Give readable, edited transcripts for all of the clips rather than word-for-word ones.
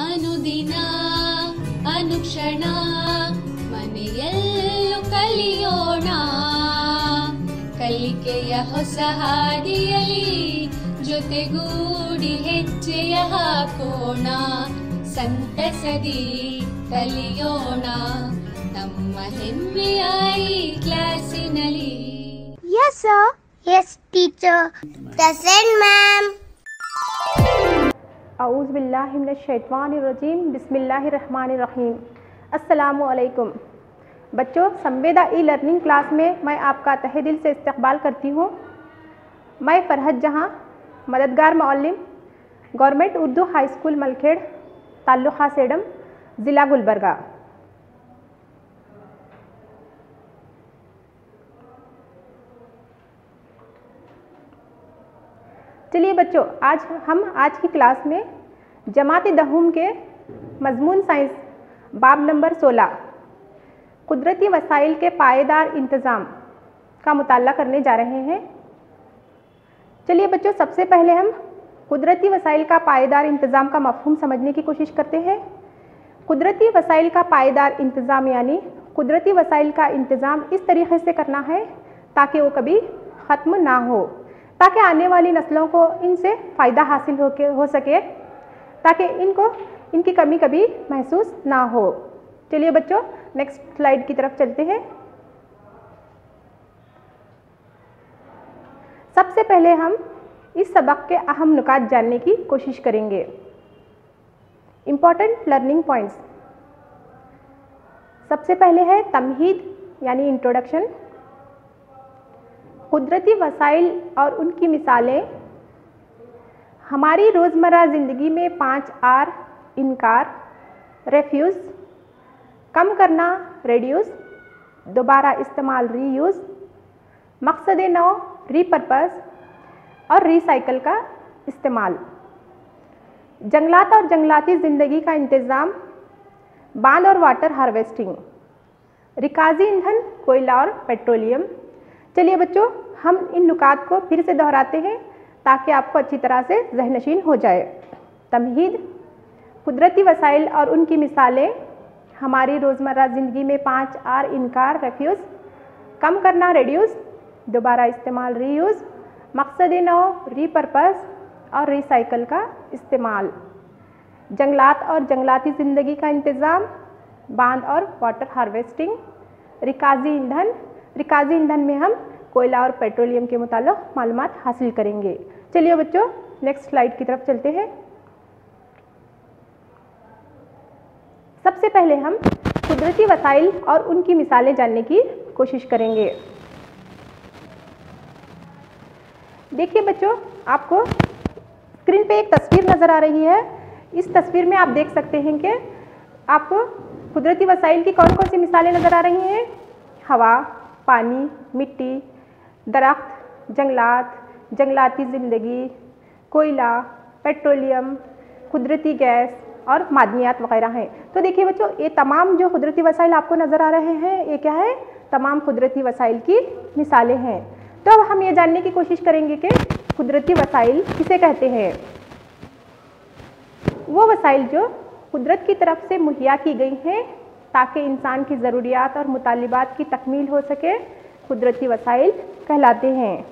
ಅನುದಿನ ಅನುಕ್ಷಣ ಮನೆಯಲ್ಲೂ ಕಲಿಯೋಣ, ಕಲಿಕೆಯ ಹೊಸ ಹಾದಿಯಲಿ ಜೊತೆಗೂಡಿ ಹೆಜ್ಜೆಯ ಹಾಕೋಣ, ಸಂತಸದಿ ಕಲಿಯೋಣ ನಮ್ಮ ಹೆಮ್ಮೆಯ ಈ ಕ್ಲಾಸಿನಲ್ಲಿ. Yes sir. Yes teacher. Present ma'am. औज़ु बिल्लाहि मिनश शैतानिर रजीम, बिस्मिल्लाहिर रहमानिर रहीम। अस्सलामु अलैकुम बच्चों, संवेदा ई लर्निंग क्लास में मैं आपका तहे दिल से इस्तकबाल करती हूँ। मैं फरहत जहाँ, मददगार मौलिम, government Urdu high school Malkhed, ताल्लुक़ा सेडम, ज़िला गुलबर्गा। चलिए बच्चों, आज की क्लास में जमात-ए दहूम के मज़मून साइंस बाब नंबर 16 कुदरती वसाइल के पायेदार इंतज़ाम का मुताला करने जा रहे हैं। चलिए बच्चों, सबसे पहले हम कुदरती वसाइल का पायेदार इंतज़ाम का मफ़हूम समझने की कोशिश करते हैं। कुदरती वसाइल का पायेदार इंतज़ाम यानी कुदरती वसाइल का इंतज़ाम इस तरीके से करना है ताकि वो कभी ख़त्म ना हो, ताकि आने वाली नस्लों को इनसे फ़ायदा हासिल हो सके, ताकि इनकी कमी कभी महसूस ना हो। चलिए बच्चों, नेक्स्ट स्लाइड की तरफ चलते हैं। सबसे पहले हम इस सबक के अहम नुकात जानने की कोशिश करेंगे। इम्पॉर्टेंट लर्निंग पॉइंट्स, सबसे पहले है तमहीद यानी इंट्रोडक्शन, कुदरती वसाइल और उनकी मिसालें, हमारी रोज़मर्रा ज़िंदगी में 5 आर, इनकार, रेफ्यूज़, कम करना रेड्यूस, दोबारा इस्तेमाल रीयूज़, मकसद नौ रीपर्पस और रिसाइकल का इस्तेमाल, जंगलात और जंगलाती ज़िंदगी का इंतज़ाम, बांध और वाटर हार्वेस्टिंग, रिकाजी ईंधन कोयला और पेट्रोलियम। चलिए बच्चों, हम इन नुकात को फिर से दोहराते हैं ताकि आपको अच्छी तरह से ज़हनशीन हो जाए। तमहीद, कुदरती वसाइल और उनकी मिसालें, हमारी रोज़मर्रा ज़िंदगी में 5 आर, इनकार, रेफ्यूज़, कम करना रेड्यूस, दोबारा इस्तेमाल रीयूज़, मकसद नौ रीपर्पस और रिसाइकल का इस्तेमाल, जंगलात और जंगलाती ज़िंदगी का इंतज़ाम, बांध और वाटर हार्वेस्टिंग, रिकाजी ईंधन में हम कोयला और पेट्रोलियम के मुताल्लिक़ मालूमात हासिल करेंगे। चलिए बच्चों, नेक्स्ट स्लाइड की तरफ चलते हैं। सबसे पहले हम कुदरती वसाइल और उनकी मिसालें जानने की कोशिश करेंगे। देखिए बच्चों, आपको स्क्रीन पे एक तस्वीर नज़र आ रही है। इस तस्वीर में आप देख सकते हैं कि आपको कुदरती वसाइल की कौन कौन सी मिसालें नज़र आ रही हैं। हवा, पानी, मिट्टी, दरख्त, जंगलात, जंगलाती ज़िंदगी, कोयला, पेट्रोलियम, कुदरती गैस और मादनियात वगैरह हैं। तो देखिए बच्चों, ये तमाम जो कुदरती वसाइल आपको नज़र आ रहे हैं, ये क्या है? तमाम कुदरती वसाइल की मिसालें हैं। तो अब हम ये जानने की कोशिश करेंगे कि कुदरती वसाइल किसे कहते हैं। वो वसाइल जो कुदरत की तरफ से मुहैया की गई हैं ताकि इंसान की ज़रूरियात और मुतालिबात की तकमील हो सके, कुदरती वसाइल कहलाते हैं।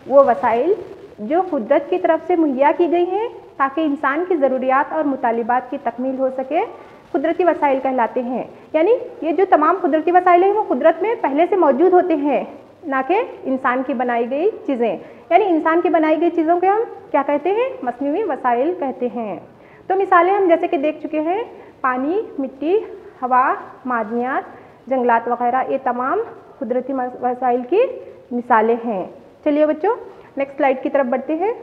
वो वसाइल जो कुदरत की तरफ से मुहैया की गई हैं ताकि इंसान की ज़रूरियात और मुतालिबात की तकमील हो सके, कुदरती वसाइल कहलाते हैं। यानी ये जो तमाम कुदरती वसाइल हैं वो कुदरत में पहले से मौजूद होते हैं, ना कि इंसान की बनाई गई चीज़ें। यानी इंसान की बनाई गई चीज़ों को हम क्या कहते हैं? मसनूई वसाइल कहते हैं। तो मिसालें हम जैसे कि देख चुके हैं, पानी, मिट्टी, हवा, मादनियात, जंगलात वगैरह, ये तमाम कुदरती वसाइल की मिसालें हैं। चलिए बच्चों, नेक्स्ट स्लाइड की तरफ बढ़ते हैं।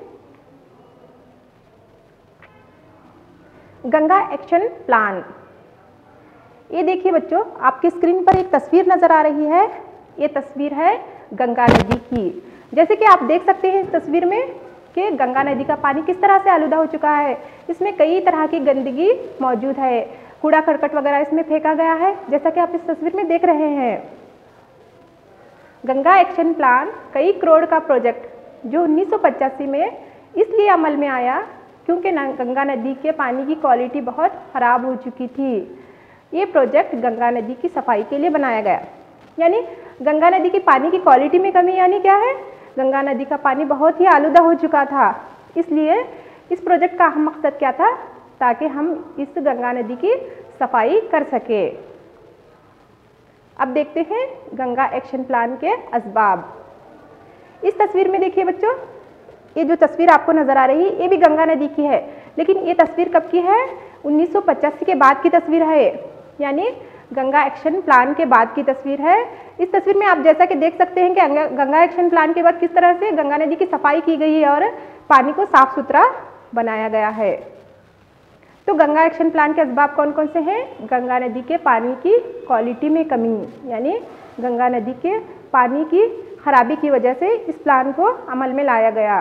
गंगा एक्शन प्लान, ये देखिए बच्चों, आपकी स्क्रीन पर एक तस्वीर नज़र आ रही है। ये तस्वीर है गंगा नदी की। जैसे कि आप देख सकते हैं इस तस्वीर में कि गंगा नदी का पानी किस तरह से आलूदा हो चुका है। इसमें कई तरह की गंदगी मौजूद है, कूड़ा करकट वगैरह इसमें फेंका गया है, जैसा कि आप इस तस्वीर में देख रहे हैं। गंगा एक्शन प्लान कई करोड़ का प्रोजेक्ट जो 1985 में इसलिए अमल में आया क्योंकि गंगा नदी के पानी की क्वालिटी बहुत ख़राब हो चुकी थी। ये प्रोजेक्ट गंगा नदी की सफाई के लिए बनाया गया। यानी गंगा नदी की पानी की क्वालिटी में कमी, यानी क्या है, गंगा नदी का पानी बहुत ही आलूदा हो चुका था। इसलिए इस प्रोजेक्ट का अहम मकसद क्या था, ताकि हम इस गंगा नदी की सफाई कर सके। अब देखते हैं गंगा एक्शन प्लान के असबाब। इस तस्वीर में देखिए बच्चों, ये जो तस्वीर आपको नज़र आ रही है ये भी गंगा नदी की है, लेकिन ये तस्वीर कब की है, 1985 के बाद की तस्वीर है, यानी गंगा एक्शन प्लान के बाद की तस्वीर है। इस तस्वीर में आप जैसा कि देख सकते हैं कि गंगा एक्शन प्लान के बाद किस तरह से गंगा नदी की सफाई की गई है और पानी को साफ सुथरा बनाया गया है। तो गंगा एक्शन प्लान के असबाब कौन कौन से हैं? गंगा नदी के पानी की क्वालिटी में कमी, यानी गंगा नदी के पानी की खराबी की वजह से इस प्लान को अमल में लाया गया।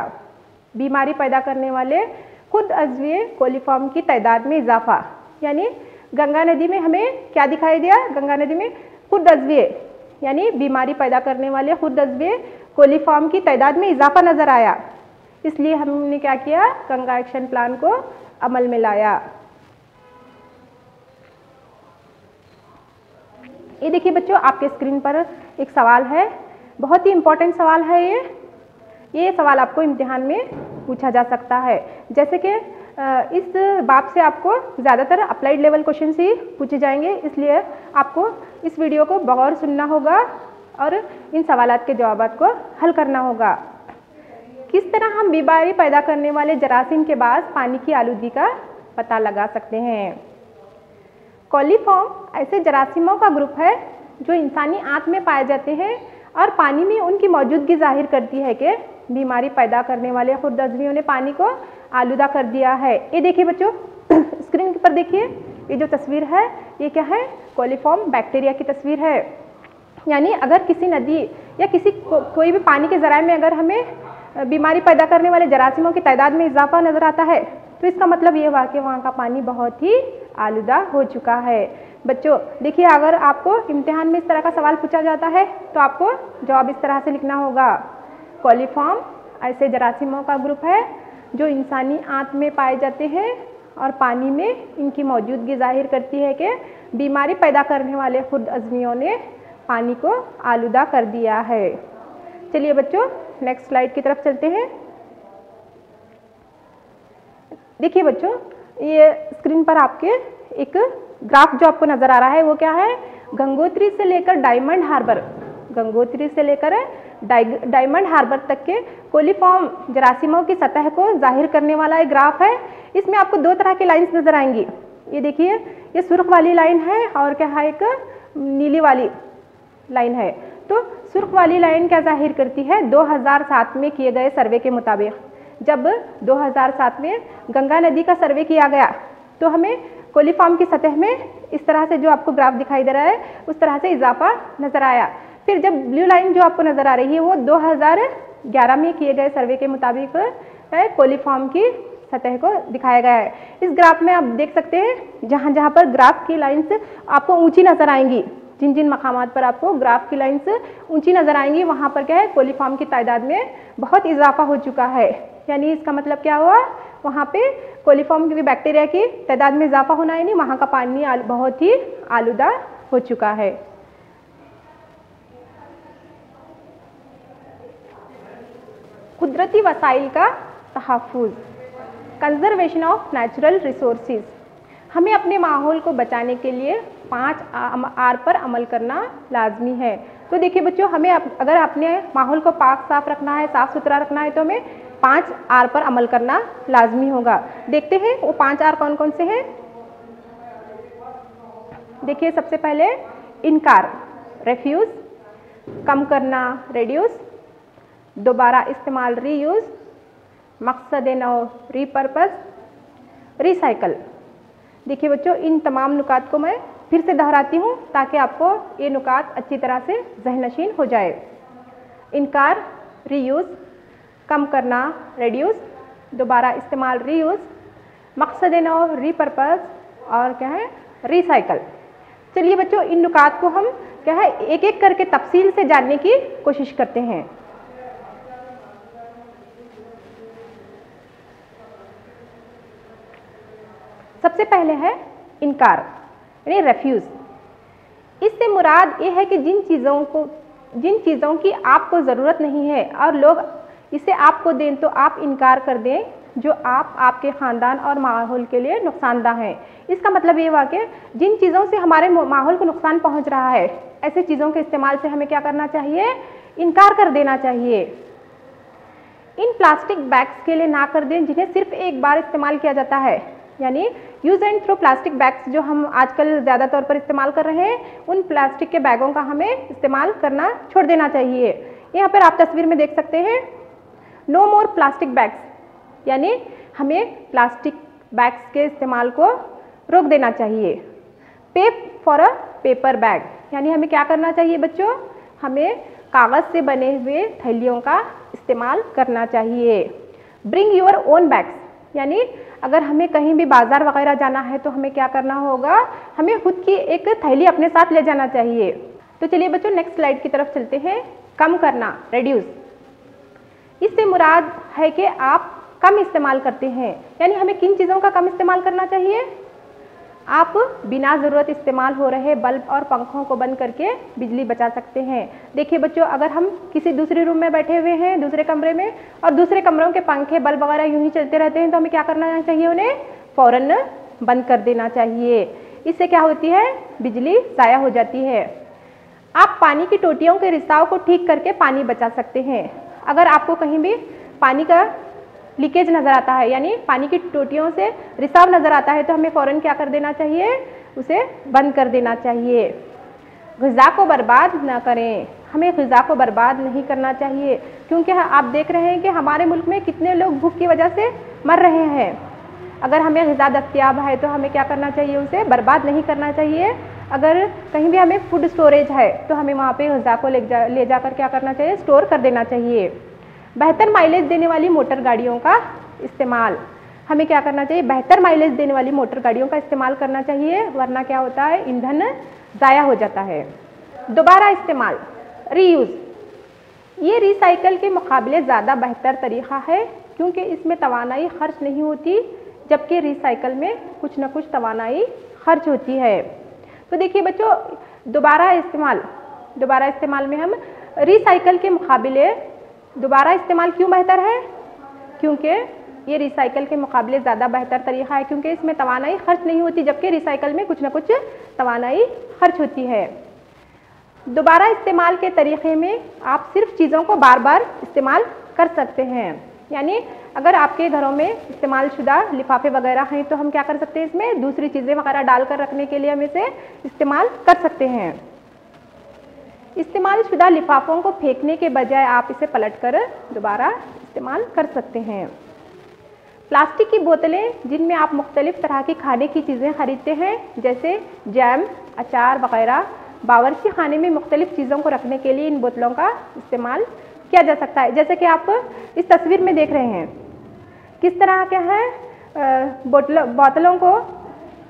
बीमारी पैदा करने वाले खुद अज़्वीय कोलीफॉर्म की तादाद में इजाफा, यानी गंगा नदी में हमें क्या दिखाई दिया, गंगा नदी में खुद अज़्वीय यानी बीमारी पैदा करने वाले खुद अज़्वीय कोलीफॉर्म की तादाद में इजाफा नज़र आया। इसलिए हमने क्या किया, गंगा एक्शन प्लान को अमल में लाया। ये देखिए बच्चों, आपके स्क्रीन पर एक सवाल है, बहुत ही इम्पोर्टेंट सवाल है ये सवाल आपको इम्तिहान में पूछा जा सकता है। जैसे कि इस बाब से आपको ज़्यादातर अप्लाइड लेवल क्वेश्चन ही पूछे जाएंगे, इसलिए आपको इस वीडियो को बगौर सुनना होगा और इन सवालात के जवाबात को हल करना होगा। किस तरह हम बीमारी पैदा करने वाले जरासीम के बाद पानी की आलूगी का पता लगा सकते हैं? कोलीफॉर्म ऐसे जरासीमों का ग्रुप है जो इंसानी आंत में पाए जाते हैं और पानी में उनकी मौजूदगी जाहिर करती है कि बीमारी पैदा करने वाले खुद अज़्वियों ने पानी को आलूदा कर दिया है। ये देखिए बच्चों, स्क्रीन पर देखिए, ये जो तस्वीर है ये क्या है, कोलीफॉर्म बैक्टीरिया की तस्वीर है। यानी अगर किसी नदी या किसी कोई भी पानी के ज़राए में अगर हमें बीमारी पैदा करने वाले जरासीमों की तादाद में इजाफा नज़र आता है, तो इसका मतलब ये हुआ कि वहाँ का पानी बहुत ही आलूदा हो चुका है। बच्चों देखिए, अगर आपको इम्तिहान में इस तरह का सवाल पूछा जाता है तो आपको जवाब इस तरह से लिखना होगा, कोलीफॉर्म ऐसे जरासीमों का ग्रुप है जो इंसानी आंत में पाए जाते हैं और पानी में इनकी मौजूदगी जाहिर करती है कि बीमारी पैदा करने वाले खुद अज़्वियों ने पानी को आलूदा कर दिया है। चलिए बच्चों, नेक्स्ट स्लाइड की तरफ चलते हैं। देखिए बच्चों, ये स्क्रीन पर आपके एक ग्राफ जो आपको नज़र आ रहा है वो क्या है, गंगोत्री से लेकर डायमंड हार्बर, गंगोत्री से लेकर डायमंड हार्बर तक के कोलीफॉर्म जरासीमों की सतह को जाहिर करने वाला एक ग्राफ है। इसमें आपको दो तरह की लाइंस नज़र आएंगी। ये देखिए, ये सुर्ख वाली लाइन है और क्या है, एक नीली वाली लाइन है। तो सुर्ख वाली लाइन क्या जाहिर करती है, 2007 में किए गए सर्वे के मुताबिक, जब 2007 में गंगा नदी का सर्वे किया गया तो हमें कोलीफॉर्म की सतह में इस तरह से जो आपको ग्राफ दिखाई दे रहा है उस तरह से इजाफा नज़र आया। फिर जब ब्लू लाइन जो आपको नज़र आ रही है वो 2011 में किए गए सर्वे के मुताबिक कोलीफॉर्म की सतह को दिखाया गया है। इस ग्राफ में आप देख सकते हैं जहाँ जहाँ पर ग्राफ की लाइंस आपको ऊंची नज़र आएंगी, जिन जिन मकामात पर आपको ग्राफ की लाइंस ऊंची नज़र आएंगी वहाँ पर क्या है, कोलीफॉर्म की तादाद में बहुत इजाफा हो चुका है। यानी इसका मतलब क्या हुआ, वहाँ पे कोलीफॉर्म की बैक्टीरिया की तादाद में इजाफा होना, यानी वहाँ का पानी बहुत ही आलूदा हो चुका है। कुदरती वसाइल का तहफ़्फ़ुज़, कंजर्वेशन ऑफ नेचुरल रिसोर्सेज। हमें अपने माहौल को बचाने के लिए 5 आर पर अमल करना लाजमी है। तो देखिए बच्चों, हमें अगर अपने माहौल को पाक साफ रखना है, साफ़ सुथरा रखना है, तो हमें 5 आर पर अमल करना लाजमी होगा। देखते हैं वो 5 आर कौन कौन से हैं। देखिए, सबसे पहले इनकार, रेफ्यूज़, कम करना, रेड्यूस, दोबारा इस्तेमाल, रीयूज़, मकसद नौ, रीपर्पस, रिसाइकल। देखिए बच्चों, इन तमाम नुकात को मैं फिर से दोहराती हूँ ताकि आपको ये नुकात अच्छी तरह से ज़हनशीन हो जाए। इनकार, रीयूज़, कम करना, रेड्यूस, दोबारा इस्तेमाल, रीयूज़, मकसद नौ, रीपर्पस, और क्या है, रिसाइकल। चलिए बच्चों, इन नुकात को हम क्या है एक एक करके तफसील से जानने की कोशिश करते हैं। सबसे पहले है इनकार यानी रेफ्यूज़। इससे मुराद ये है कि जिन चीज़ों की आपको ज़रूरत नहीं है और लोग इसे आपको दें तो आप इनकार कर दें, जो आपके ख़ानदान और माहौल के लिए नुकसानदा हैं। इसका मतलब ये हुआ कि जिन चीज़ों से हमारे माहौल को नुकसान पहुंच रहा है, ऐसे चीज़ों के इस्तेमाल से हमें क्या करना चाहिए? इनकार कर देना चाहिए। इन प्लास्टिक बैग्स के लिए ना कर दें जिन्हें सिर्फ एक बार इस्तेमाल किया जाता है, यानी use and throw plastic bags जो हम आजकल ज़्यादा तौर पर इस्तेमाल कर रहे हैं, उन प्लास्टिक के बैगों का हमें इस्तेमाल करना छोड़ देना चाहिए। यहाँ पर आप तस्वीर में देख सकते हैं, नो मोर प्लास्टिक बैग्स, यानी हमें प्लास्टिक बैग्स के इस्तेमाल को रोक देना चाहिए। पे फॉर अ पेपर बैग, यानी हमें क्या करना चाहिए बच्चों? हमें कागज़ से बने हुए थैलियों का इस्तेमाल करना चाहिए। ब्रिंग योर ओन बैग्स, यानी अगर हमें कहीं भी बाज़ार वगैरह जाना है तो हमें क्या करना होगा? हमें खुद की एक थैली अपने साथ ले जाना चाहिए। तो चलिए बच्चों नेक्स्ट स्लाइड की तरफ चलते हैं। कम करना, रेड्यूस। इससे मुराद है कि आप कम इस्तेमाल करते हैं, यानी हमें किन चीज़ों का कम इस्तेमाल करना चाहिए? आप बिना ज़रूरत इस्तेमाल हो रहे बल्ब और पंखों को बंद करके बिजली बचा सकते हैं। देखिए बच्चों, अगर हम किसी दूसरे रूम में बैठे हुए हैं, दूसरे कमरे में, और दूसरे कमरों के पंखे बल्ब वगैरह यूं ही चलते रहते हैं, तो हमें क्या करना चाहिए? उन्हें फ़ौरन बंद कर देना चाहिए। इससे क्या होती है? बिजली ज़ाया हो जाती है। आप पानी की टोटियों के रिसाव को ठीक करके पानी बचा सकते हैं। अगर आपको कहीं भी पानी का लीकेज नज़र आता है, यानी पानी की टोटियों से रिसाव नज़र आता है, तो हमें फ़ौरन क्या कर देना चाहिए? उसे बंद कर देना चाहिए। ग़िज़ा को बर्बाद न करें, हमें ग़िज़ा को बर्बाद नहीं करना चाहिए, क्योंकि आप देख रहे हैं कि हमारे मुल्क में कितने लोग भूख की वजह से मर रहे हैं। अगर हमें ग़िज़ा दस्तयाब है तो हमें क्या करना चाहिए? उसे बर्बाद नहीं करना चाहिए। अगर कहीं भी हमें फूड स्टोरेज है तो हमें वहाँ पे ग़िज़ा को ले जाकर क्या करना चाहिए? स्टोर कर देना चाहिए। बेहतर माइलेज देने वाली मोटर गाड़ियों का इस्तेमाल, हमें क्या करना चाहिए? बेहतर माइलेज देने वाली मोटर गाड़ियों का इस्तेमाल करना चाहिए, वरना क्या होता है? ईंधन ज़ाया हो जाता है। दोबारा इस्तेमाल, रीयूज़, ये रिसाइकल के मुकाबले ज़्यादा बेहतर तरीक़ा है, क्योंकि इसमें तवानाई खर्च नहीं होती, जबकि रिसाइकल में कुछ न कुछ तवानाई खर्च होती है। तो देखिए बच्चों, दोबारा इस्तेमाल में हम रिसाइकल के मुकाबले दोबारा इस्तेमाल क्यों बेहतर है? क्योंकि ये रिसाइकल के मुकाबले ज़्यादा बेहतर तरीक़ा है, क्योंकि इसमें तवानाई खर्च नहीं होती, जबकि रिसाइकल में कुछ न कुछ तवानाई खर्च होती है। दोबारा इस्तेमाल के तरीक़े में आप सिर्फ चीज़ों को बार बार इस्तेमाल कर सकते हैं, यानी अगर आपके घरों में इस्तेमाल शुदा लिफाफे वगैरह हैं तो हम क्या कर सकते हैं? इसमें दूसरी चीज़ें वगैरह डालकर रखने के लिए हम इसे इस्तेमाल कर सकते हैं। इस्तेमाल शुदा लिफाफों को फेंकने के बजाय आप इसे पलटकर दोबारा इस्तेमाल कर सकते हैं। प्लास्टिक की बोतलें जिनमें आप मुख्तलिफ़ तरह की खाने की चीज़ें खरीदते हैं, जैसे जैम, अचार वगैरह, बावर्ची खाने में मुख्तलिफ़ चीज़ों को रखने के लिए इन बोतलों का इस्तेमाल किया जा सकता है। जैसे कि आप इस तस्वीर में देख रहे हैं, किस तरह क्या है? बोतलों को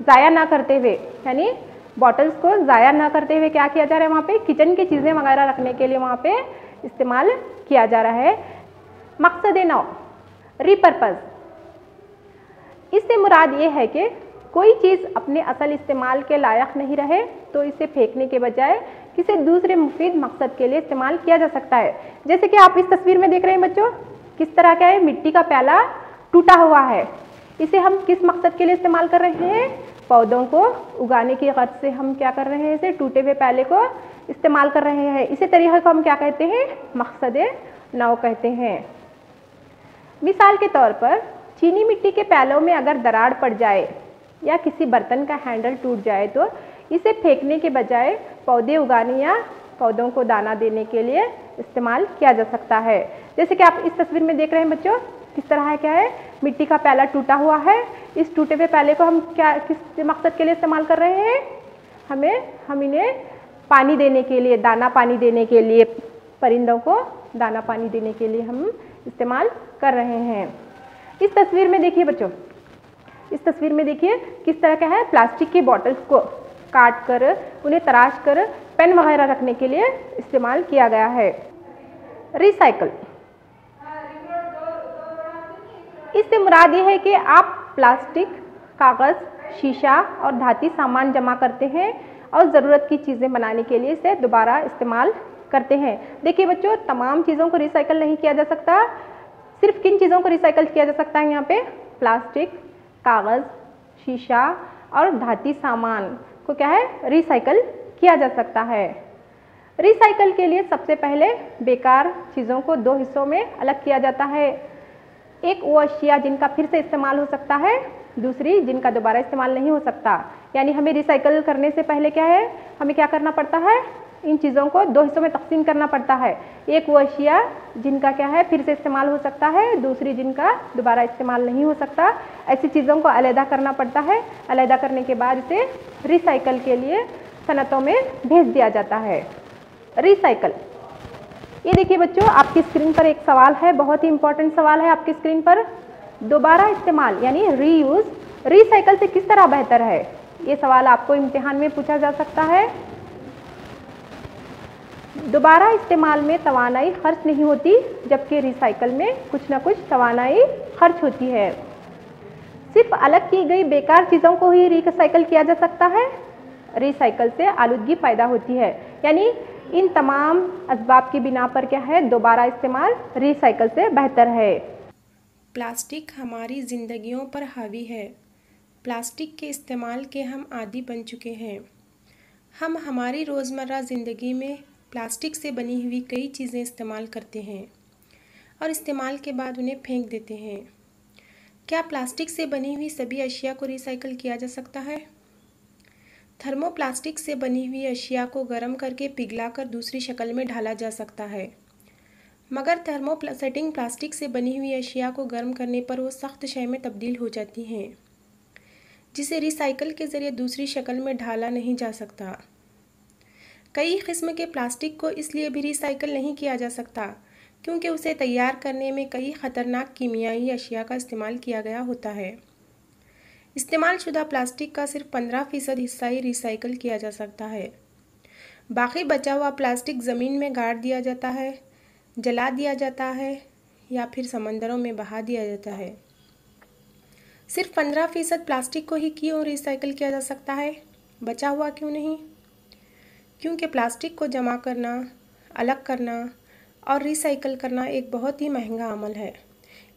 ज़ाया ना करते हुए, यानी बॉटल्स को ज़ाया ना करते हुए क्या किया जा रहा है? वहाँ पे किचन की चीज़ें वगैरह रखने के लिए वहाँ पे इस्तेमाल किया जा रहा है। मकसद नौ, रीपर्पज़, इससे मुराद ये है कि कोई चीज़ अपने असल इस्तेमाल के लायक नहीं रहे तो इसे फेंकने के बजाय किसी दूसरे मुफीद मकसद के लिए इस्तेमाल किया जा सकता है। जैसे कि आप इस तस्वीर में देख रहे हैं बच्चों, किस तरह का है? मिट्टी का प्याला टूटा हुआ है। इसे हम किस मकसद के लिए इस्तेमाल कर रहे हैं? पौधों को उगाने की गर्ज से हम क्या कर रहे हैं? इसे टूटे हुए प्याले को इस्तेमाल कर रहे हैं। इसी तरीके को हम क्या कहते हैं? मकसद नौ कहते हैं। मिसाल के तौर पर चीनी मिट्टी के प्यालों में अगर दरार पड़ जाए या किसी बर्तन का हैंडल टूट जाए तो इसे फेंकने के बजाय पौधे उगाने या पौधों को दाना देने के लिए इस्तेमाल किया जा सकता है। जैसे कि आप इस तस्वीर में देख रहे हैं बच्चों, किस तरह है? क्या है? मिट्टी का प्याला टूटा हुआ है। इस टूटे हुए प्याले को हम किस मकसद के लिए इस्तेमाल कर रहे हैं? हम इन्हें पानी देने के लिए, दाना पानी देने के लिए, परिंदों को दाना पानी देने के लिए हम इस्तेमाल कर रहे हैं। इस तस्वीर में देखिए बच्चों, इस तस्वीर में देखिए किस तरह का है? प्लास्टिक की बॉटल्स को काट कर, उन्हें तराश कर पेन वगैरह रखने के लिए इस्तेमाल किया गया है। रिसाइकल, इससे मुराद ये है कि आप प्लास्टिक, कागज़ शीशा और धाती सामान जमा करते हैं और ज़रूरत की चीज़ें बनाने के लिए इसे दोबारा इस्तेमाल करते हैं। देखिए बच्चों, तमाम चीज़ों को रिसाइकल नहीं किया जा सकता। सिर्फ किन चीज़ों को रिसाइकल किया जा सकता है यहाँ पे? प्लास्टिक, कागज़, शीशा और धाती सामान को क्या है? रिसाइकल किया जा सकता है। रिसाइकल के लिए सबसे पहले बेकार चीज़ों को दो हिस्सों में अलग किया जाता है। एक वो अशिया जिनका फिर से इस्तेमाल हो सकता है, दूसरी जिनका दोबारा इस्तेमाल नहीं हो सकता। यानी हमें रिसाइकल करने से पहले क्या है, हमें क्या करना पड़ता है? इन चीज़ों को दो हिस्सों में तकसीम करना पड़ता है। एक वो अशिया जिनका क्या है फिर से इस्तेमाल हो सकता है, दूसरी जिनका दोबारा इस्तेमाल नहीं हो सकता। ऐसी चीज़ों को अलहदा करना पड़ता है। अलहदा करने के बाद इसे रिसाइकल के लिए सनतों में भेज दिया जाता है। रिसाइकल, ये देखिए बच्चों, आपकी स्क्रीन पर एक सवाल है, बहुत ही इंपॉर्टेंट सवाल है आपकी स्क्रीन पर। दोबारा इस्तेमाल यानी रीयूज़ रिसाइकल से किस तरह बेहतर है? ये सवाल आपको इम्तिहान में पूछा जा सकता है। दोबारा इस्तेमाल में तवानाई खर्च नहीं होती, जबकि रिसाइकल में कुछ ना कुछ तवानाई खर्च होती है। सिर्फ अलग की गई बेकार चीज़ों को ही रिसाइकल किया जा सकता है। रिसाइकल से आलूदगी पैदा होती है। यानी इन तमाम असबाब की बिना पर क्या है, दोबारा इस्तेमाल रिसाइकल से बेहतर है। प्लास्टिक हमारी ज़िंदगियों पर हावी है। प्लास्टिक के इस्तेमाल के हम आदी बन चुके हैं। हम हमारी रोज़मर्रा ज़िंदगी में प्लास्टिक से बनी हुई कई चीज़ें इस्तेमाल करते हैं और इस्तेमाल के बाद उन्हें फेंक देते हैं। क्या प्लास्टिक से बनी हुई सभी अशिया को रिसाइकल किया जा सकता है? थर्मोप्लास्टिक से बनी हुई अशिया को गर्म करके पिघलाकर दूसरी शक्ल में ढाला जा सकता है, मगर थर्मोसेटिंग प्लास्टिक से बनी हुई अशिया को गर्म करने पर वो सख्त शय में तब्दील हो जाती हैं, जिसे रिसाइकल के ज़रिए दूसरी शक्ल में ढाला नहीं जा सकता। कई किस्म के प्लास्टिक को इसलिए भी रिसाइकल नहीं किया जा सकता क्योंकि उसे तैयार करने में कई ख़तरनाक कीमियाई अशिया का इस्तेमाल किया गया होता है। इस्तेमाल शुदा प्लास्टिक का सिर्फ 15% हिस्सा ही रिसाइकल किया जा सकता है। बाकी बचा हुआ प्लास्टिक ज़मीन में गाड़ दिया जाता है, जला दिया जाता है या फिर समंदरों में बहा दिया जाता है। सिर्फ 15% प्लास्टिक को ही क्यों रिसाइकल किया जा सकता है, बचा हुआ क्यों नहीं? क्योंकि प्लास्टिक को जमा करना, अलग करना और रिसाइकल करना एक बहुत ही महंगा अमल है।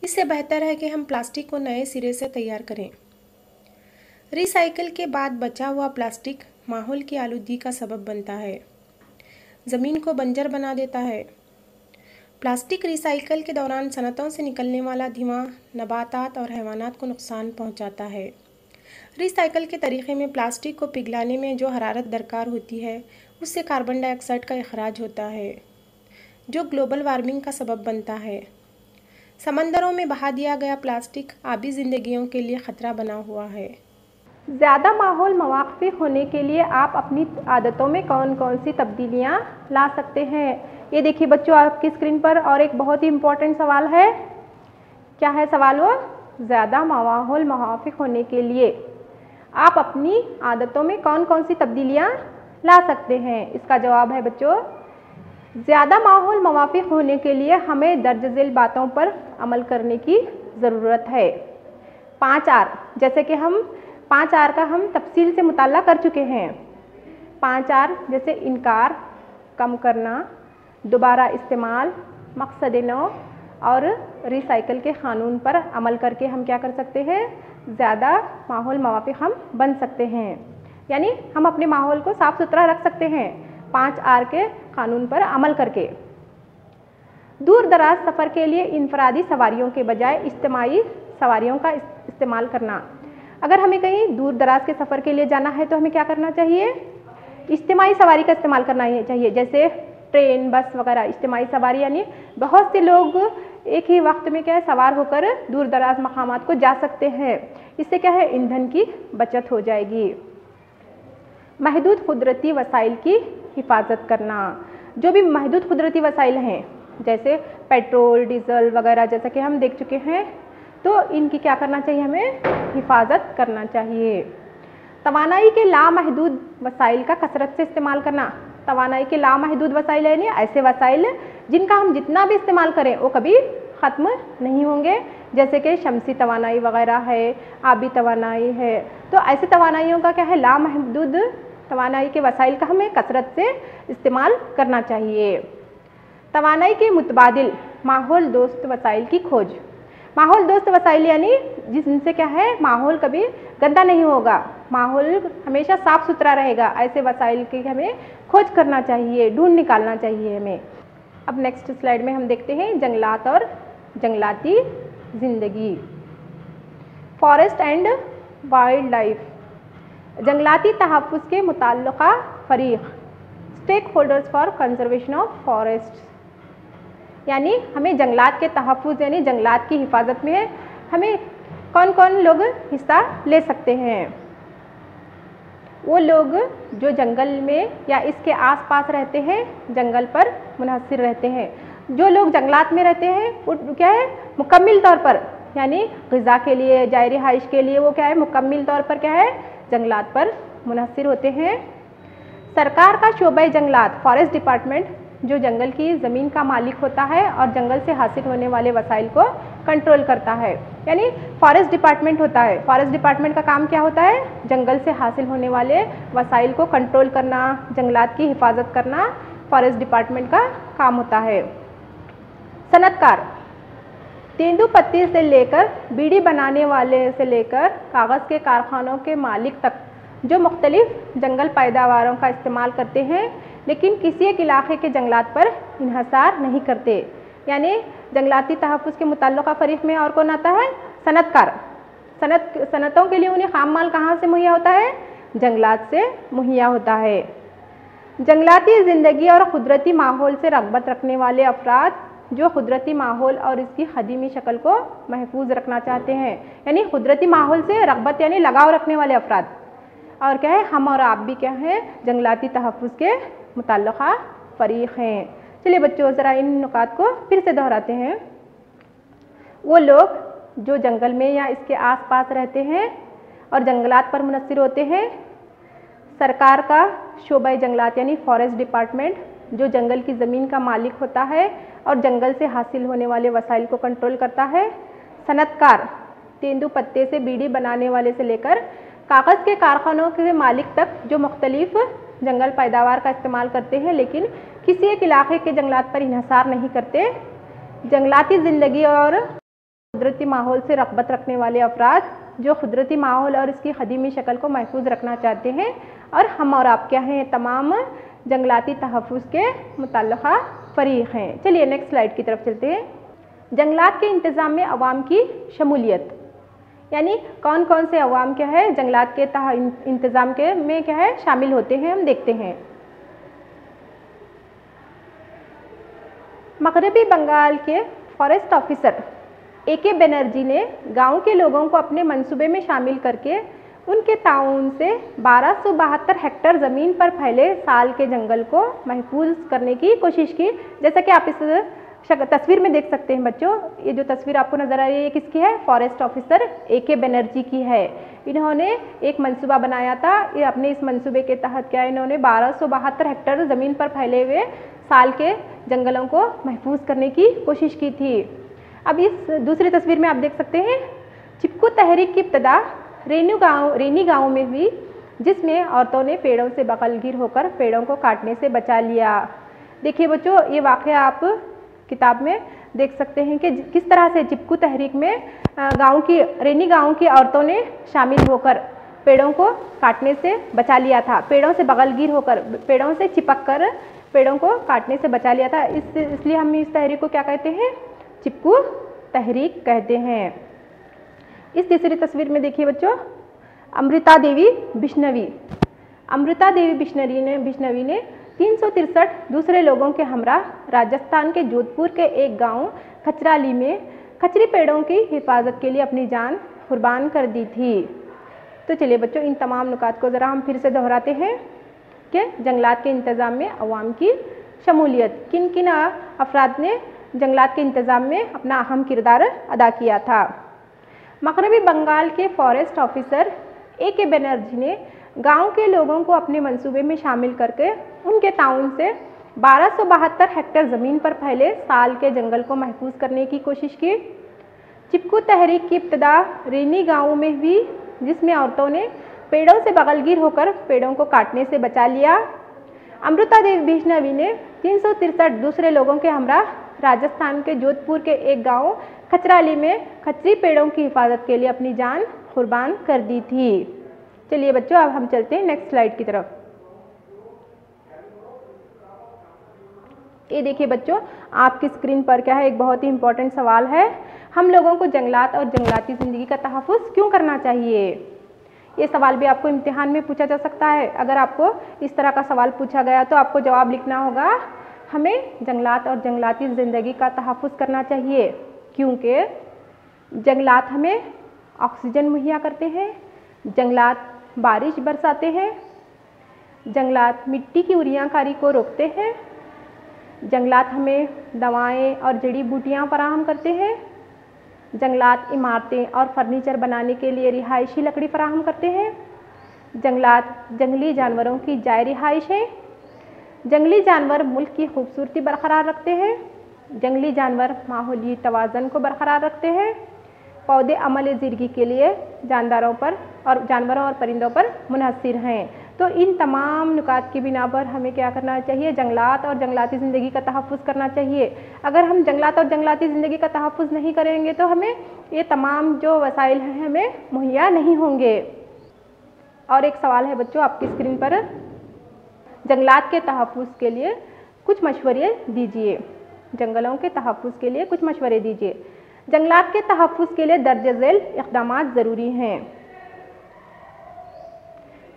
इससे बेहतर है कि हम प्लास्टिक को नए सिरे से तैयार करें। रिसाइकल के बाद बचा हुआ प्लास्टिक माहौल की आलूदगी का सबब बनता है, ज़मीन को बंजर बना देता है। प्लास्टिक रिसाइकल के दौरान सनतों से निकलने वाला धुआं नबातात और हैवानात को नुकसान पहुंचाता है। रिसाइकल के तरीक़े में प्लास्टिक को पिघलाने में जो हरारत दरकार होती है, उससे कार्बन डाइऑक्साइड का इखराज होता है, जो ग्लोबल वार्मिंग का सबब बनता है। समंदरों में बहा दिया गया प्लास्टिक आबी ज़िंदगियों के लिए ख़तरा बना हुआ है। ज़्यादा माहौल मुवाफ़ी होने के लिए आप अपनी आदतों में कौन कौन सी तब्दीलियाँ ला सकते हैं? ये देखिए बच्चों, आपकी स्क्रीन पर और एक बहुत ही इम्पोर्टेंट सवाल है। क्या है सवाल? वो ज़्यादा माहौल मुवाफ़ी होने के लिए आप अपनी आदतों में कौन कौन सी तब्दीलियाँ ला सकते हैं? इसका जवाब है बच्चों, ज़्यादा माहौल मुवाफ़ी होने के लिए हमें दर्ज झेल बातों पर अमल करने की ज़रूरत है। 5R, जैसे कि हम 5R का हम तफसील से मुताला कर चुके हैं। 5R जैसे इनकार, कम करना, दोबारा इस्तेमाल, मकसद नौ और रिसाइकल के क़ानून पर अमल करके हम क्या कर सकते हैं? ज़्यादा माहौल मुवाफ़ी हम बन सकते हैं। यानी हम अपने माहौल को साफ़ सुथरा रख सकते हैं 5R के क़ानून पर अमल करके। दूर दराज सफ़र के लिए इनफरादी सवारियों के बजाय इज्तिमाई सवारियों का इस्तेमाल करना। अगर हमें कहीं दूर दराज के सफ़र के लिए जाना है तो हमें क्या करना चाहिए? इज्तिमाई सवारी का इस्तेमाल करना चाहिए, जैसे ट्रेन, बस वगैरह। इज्तिमाई सवारी यानी बहुत से लोग एक ही वक्त में क्या है सवार होकर दूर दराज मकामात को जा सकते हैं। इससे क्या है, ईंधन की बचत हो जाएगी। महदूद कुदरती वसाइल की हिफाजत करना। जो भी महदूद कुदरती वसाइल हैं, जैसे पेट्रोल, डीजल वगैरह, जैसा कि हम देख चुके हैं, तो इनकी क्या करना चाहिए? हमें हिफाजत करना चाहिए। तवानाई के लामहदूद वसाइल का कसरत से इस्तेमाल करना। तवानाई के लामहदूद वसाइल यानी ऐसे वसाइल जिनका हम जितना भी इस्तेमाल करें वो कभी ख़त्म नहीं होंगे, जैसे कि शमसी तवानाई वगैरह है, आबी तवानाई है। तो ऐसे तवानाइयों का क्या है, लामहदूद तवानाई के वसाइल का हमें कसरत से इस्तेमाल करना चाहिए। तवानाई के मुतबादिल माहौल दोस्त वसाइल की खोज। माहौल दोस्त वसाइल यानी जिनसे क्या है, माहौल कभी गंदा नहीं होगा, माहौल हमेशा साफ़ सुथरा रहेगा, ऐसे वसाइल की हमें खोज करना चाहिए, ढूंढ निकालना चाहिए हमें। अब नेक्स्ट स्लाइड में हम देखते हैं जंगलात और जंगलाती ज़िंदगी, फॉरेस्ट एंड वाइल्ड लाइफ। जंगलाती तहफ़्फ़ुज़ के मुताल्लिक़ा फ़रीक़, stake holders for conservation of forest, यानी हमें जंगलात के तहफ़्फ़ुज़ यानी जंगलात की हिफाजत में हमें कौन कौन लोग हिस्सा ले सकते हैं। वो लोग जो जंगल में या इसके आसपास रहते हैं, जंगल पर मुनहसिर रहते हैं। जो लोग जंगलात में रहते हैं वो क्या है, मुकम्मिल तौर पर यानी ग़िज़ा के लिए, जाए रिहाइश के लिए वो क्या है, मुकम्मिल तौर पर क्या है, जंगलात पर मुनहसिर होते हैं। सरकार का शोबा जंगलात, फॉरेस्ट डिपार्टमेंट, जो जंगल की ज़मीन का मालिक होता है और जंगल से हासिल होने वाले वसाइल को कंट्रोल करता है, यानी फॉरेस्ट डिपार्टमेंट होता है। फॉरेस्ट डिपार्टमेंट का काम क्या होता है, जंगल से हासिल होने वाले वसाइल को कंट्रोल करना, जंगलात की हिफाजत करना फॉरेस्ट डिपार्टमेंट का काम होता है। सनतकार, तेंदुपत्ती से लेकर बीड़ी बनाने वाले से लेकर कागज़ के कारखानों के मालिक तक, जो मुख्तलिफ जंगल पैदावारों का इस्तेमाल करते हैं लेकिन किसी एक इलाके के जंगलात पर इन्हसार नहीं करते, यानी जंगलाती तहफ़्फ़ुज़ के मुताल्लिक़ा फ़रीक़ में और कौन आता है, सनतकार। सनतों के लिए उन्हें खाम माल कहाँ से मुहैया होता है, जंगलात से मुहैया होता है। जंगलाती ज़िंदगी और क़ुदरती माहौल से रग़बत रखने वाले अफराद, जो क़ुदरती माहौल और इसकी क़दीमी शक्ल को महफूज रखना चाहते हैं, यानी क़ुदरती माहौल से रग़बत यानी लगाव रखने वाले अफराद। और क्या है, हम और आप भी क्या हैं, जंगलाती तहफ़्फ़ुज़ के मुताल्लिक़ा फ़रीक़ हैं। चलिए बच्चों, ज़रा इन नुकात को फिर से दोहराते हैं। वो लोग जो जंगल में या इसके आसपास रहते हैं और जंगलात पर मुनहसिर होते हैं। सरकार का शोबा जंगलात यानी फॉरेस्ट डिपार्टमेंट, जो जंगल की ज़मीन का मालिक होता है और जंगल से हासिल होने वाले वसाइल को कंट्रोल करता है। सनतकार, तेंदुपत्ते से बीड़ी बनाने वाले से लेकर कागज़ के कारखानों के मालिक तक, जो मुख्तलिफ जंगल पैदावार का इस्तेमाल करते हैं लेकिन किसी एक इलाके के जंगलात पर इन्हसार नहीं करते। जंगलाती ज़िंदगी और कुदरती माहौल से रग़बत रखने वाले अफराद, जो कुदरती माहौल और इसकी क़दीमी शक्ल को महफूज रखना चाहते हैं। और हम और आप क्या हैं, तमाम जंगलाती तहफ़्फ़ुज़ के मुताल्लिक़ा फ़रीक़ हैं। चलिए नेक्स्ट स्लाइड की तरफ चलते हैं। जंगलात के इंतज़ाम में अवाम की शमूलियत, यानी कौन कौन से अवाम क्या है, जंगलात के इंतज़ाम के में क्या है, शामिल होते हैं, हम देखते हैं। मग़रबी बंगाल के फॉरेस्ट ऑफिसर AK बनर्जी ने गांव के लोगों को अपने मंसूबे में शामिल करके उनके ताउन से 1272 हेक्टेयर ज़मीन पर फैले साल के जंगल को महफूज करने की कोशिश की। जैसा कि आप इस तस्वीर में देख सकते हैं बच्चों, ये जो तस्वीर आपको नज़र आ रही है ये किसकी है, फॉरेस्ट ऑफिसर AK बनर्जी की है। इन्होंने एक मंसूबा बनाया था, ये अपने इस मंसूबे के तहत क्या इन्होंने 1272 हेक्टेयर ज़मीन पर फैले हुए साल के जंगलों को महफूज करने की कोशिश की थी। अब इस दूसरी तस्वीर में आप देख सकते हैं, चिपकू तहरीक की इब्तदा रेनी गाँव में हुई, जिसमें औरतों ने पेड़ों से बगलगीर होकर पेड़ों को काटने से बचा लिया। देखिए बच्चों, ये वाक़या आप किताब में देख सकते हैं कि किस तरह से चिपकू तहरीक में रेनी गाँव की औरतों ने शामिल होकर पेड़ों को काटने से बचा लिया था, पेड़ों से बगलगीर होकर, पेड़ों से चिपक कर पेड़ों को काटने से बचा लिया था। इसलिए हम इस तहरीक को क्या कहते हैं, चिपकू तहरीक कहते हैं। इस तीसरी तस्वीर में देखिए बच्चों, अमृता देवी बिश्नोई। अमृता देवी बिश्नोई ने 363 दूसरे लोगों के हमरा राजस्थान के जोधपुर के एक गांव खचराली में खचरी पेड़ों की हिफाजत के लिए अपनी जान कुर्बान कर दी थी। तो चलिए बच्चों, इन तमाम नुकात को ज़रा हम फिर से दोहराते हैं कि जंगलात के इंतज़ाम में अवाम की शमूलियत, किन किन अफराद ने जंगलात के इंतज़ाम में अपना अहम किरदार अदा किया था। मग़रबी बंगाल के फॉरेस्ट ऑफिसर AK बनर्जी ने गांव के लोगों को अपने मंसूबे में शामिल करके उनके ताउन से 1272 हेक्टेयर ज़मीन पर फैले साल के जंगल को महफूज करने की कोशिश की। चिपकू तहरीक की इब्तिदा रीनी गाँव में हुई, जिसमें औरतों ने पेड़ों से बगलगीर होकर पेड़ों को काटने से बचा लिया। अमृता देवी बिश्नोई ने 363 दूसरे लोगों के हमरा राजस्थान के जोधपुर के एक गांव खचराली में खच्चरी पेड़ों की हिफाजत के लिए अपनी जान कुर्बान कर दी थी। चलिए बच्चों, अब हम चलते हैं नेक्स्ट स्लाइड की तरफ। ये देखिए बच्चों, आपकी स्क्रीन पर क्या है, एक बहुत ही इंपॉर्टेंट सवाल है। हम लोगों को जंगलात और जंगलाती ज़िंदगी का तहफ़्फ़ुज़ क्यों करना चाहिए? ये सवाल भी आपको इम्तिहान में पूछा जा सकता है। अगर आपको इस तरह का सवाल पूछा गया तो आपको जवाब लिखना होगा, हमें जंगलात और जंगलाती ज़िंदगी का तहफ़्फ़ुज़ करना चाहिए क्योंकि जंगलात हमें ऑक्सीजन मुहैया करते हैं, जंगलात बारिश बरसाते हैं, जंगलात मिट्टी की उरियाकारी को रोकते हैं, जंगलात हमें दवाएं और जड़ी बूटियां फराहम करते हैं, जंगलात इमारतें और फर्नीचर बनाने के लिए रिहायशी लकड़ी फराहम करते हैं, जंगलात जंगली जानवरों की जाय रिहाइश है, जंगली जानवर मुल्क की खूबसूरती बरकरार रखते हैं, जंगली जानवर माहौली तवाज़न को बरकरार रखते हैं, पौधे अमल ज़िंदगी के लिए जानदारों पर और जानवरों और परिंदों पर मुनहसर हैं। तो इन तमाम नुकात की बिना पर हमें क्या करना चाहिए, जंगलात और जंगलाती ज़िंदगी का तहफ़्फ़ुज़ करना चाहिए। अगर हम जंगलात और जंगलाती ज़िंदगी का तहफ़्फ़ुज़ नहीं करेंगे तो हमें ये तमाम जो वसाइल हैं हमें मुहैया नहीं होंगे। और एक सवाल है बच्चों आपकी स्क्रीन पर, जंगलात के तहफ़्फ़ुज़ के लिए कुछ मशवरे दीजिए। जंगलों के तहफ़्फ़ुज़ के लिए कुछ मशवरे दीजिए। जंगलात के तहफ़्फ़ुज़ के लिए दर्ज झेल इक़दामात ज़रूरी हैं।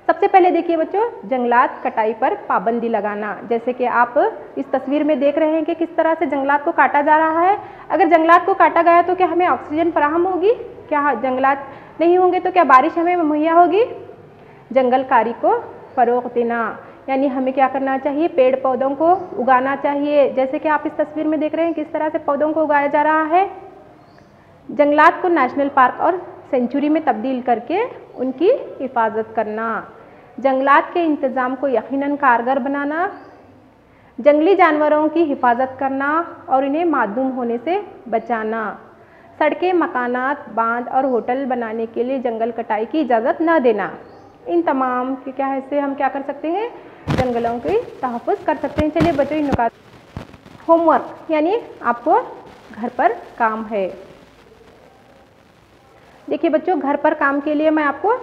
सबसे पहले देखिए बच्चों, जंगलात कटाई पर पाबंदी लगाना। जैसे कि आप इस तस्वीर में देख रहे हैं कि किस तरह से जंगलात को काटा जा रहा है। अगर जंगलात को काटा गया तो क्या हमें ऑक्सीजन फराहम होगी? क्या जंगलात नहीं होंगे तो क्या बारिश हमें मुहैया होगी? जंगलकारी को फ़रोग़ देना, यानी हमें क्या करना चाहिए, पेड़ पौधों को उगाना चाहिए। जैसे कि आप इस तस्वीर में देख रहे हैं किस तरह से पौधों को उगाया जा रहा है। जंगलात को नेशनल पार्क और सेंचुरी में तब्दील करके उनकी हिफाजत करना, जंगलात के इंतज़ाम को यकीनन कारगर बनाना, जंगली जानवरों की हिफाजत करना और इन्हें मादूम होने से बचाना, सड़कें, मकानात, बांध और होटल बनाने के लिए जंगल कटाई की इजाज़त न देना। इन तमाम के क्या है से हम क्या कर सकते हैं, जंगलों की तहफ़्फ़ुज़ कर सकते हैं। चलिए बच्चों, इन नुकात होमवर्क यानी आपको घर पर काम है। देखिए बच्चों, घर पर काम के लिए मैं आपको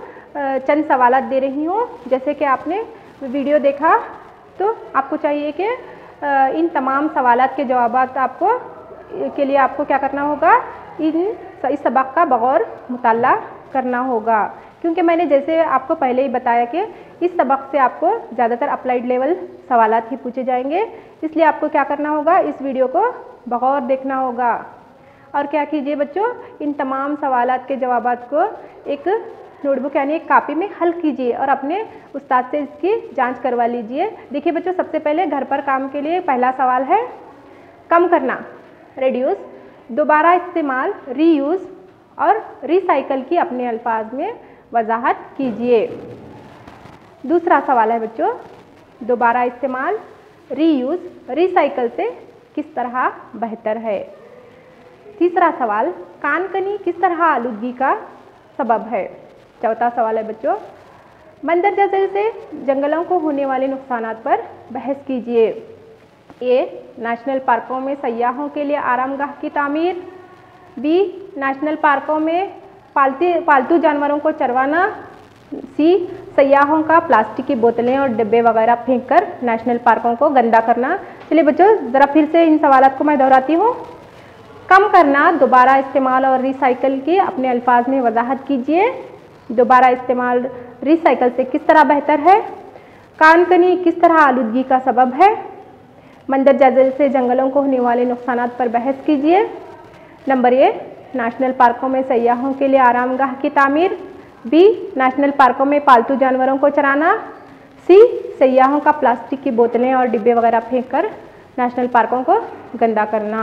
चंद सवालात दे रही हूँ। जैसे कि आपने वीडियो देखा तो आपको चाहिए कि इन तमाम सवालात के जवाबात आपको के लिए आपको क्या करना होगा, इस सबक का बगौर मुताला करना होगा। क्योंकि मैंने जैसे आपको पहले ही बताया कि इस सबक से आपको ज़्यादातर अप्लाइड लेवल सवालात ही पूछे जाएंगे, इसलिए आपको क्या करना होगा, इस वीडियो को बगौर देखना होगा। और क्या कीजिए बच्चों, इन तमाम सवालात के जवाबात को एक नोटबुक यानी एक कापी में हल कीजिए और अपने उस्ताद से इसकी जांच करवा लीजिए। देखिए बच्चों, सबसे पहले घर पर काम के लिए पहला सवाल है कम करना, रिड्यूस, दोबारा इस्तेमाल, रीयूज़ और रिसाइकल की अपने अल्फाज में वजाहत कीजिए। दूसरा सवाल है बच्चों, दोबारा इस्तेमाल, रीयूज़, रिसाइकल से किस तरह बेहतर है। तीसरा सवाल, कानकनी किस तरह आलूदगी का सबब है। चौथा सवाल है बच्चों, मंदरजा झील से जंगलों को होने वाले नुकसानात पर बहस कीजिए। ए, नेशनल पार्कों में सयाहों के लिए आरामगाह की तामीर। बी, नेशनल पार्कों में पालतू जानवरों को चरवाना। सी, सयाहों का प्लास्टिक की बोतलें और डिब्बे वगैरह फेंककर नेशनल पार्कों को गंदा करना। चलिए बच्चों, ज़रा फिर से इन सवालात को मैं दोहराती हूँ। कम करना, दोबारा इस्तेमाल और रिसाइकल की अपने अल्फाज में वजाहत कीजिए। दोबारा इस्तेमाल, रिसाइकल से किस तरह बेहतर है। कानकनी किस तरह आलूदगी का सबब है। मंदरजा झील से जंगलों को होने वाले नुकसानात पर बहस कीजिए। नंबर ए, नेशनल पार्कों में सयाहों के लिए आरामगाह की तामीर। बी, नेशनल पार्कों में पालतू जानवरों को चराना। सी, सयाहों का प्लास्टिक की बोतलें और डिब्बे वगैरह फेंककर नेशनल पार्कों को गंदा करना।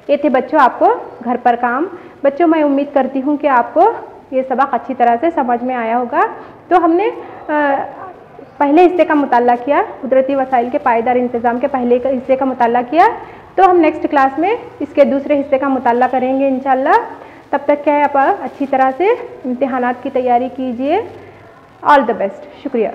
ये थे बच्चों आपको घर पर काम। बच्चों, मैं उम्मीद करती हूँ कि आपको ये सबक अच्छी तरह से समझ में आया होगा। तो हमने पहले हिस्से का मुताला किया, कुदरती वसाइल के पायदार इंतज़ाम के पहले हिस्से का मुताला किया, तो हम नेक्स्ट क्लास में इसके दूसरे हिस्से का मुताला करेंगे इंशाल्लाह। तब तक क्या है, आप अच्छी तरह से इम्तिहानात की तैयारी कीजिए। All the best. शुक्रिया।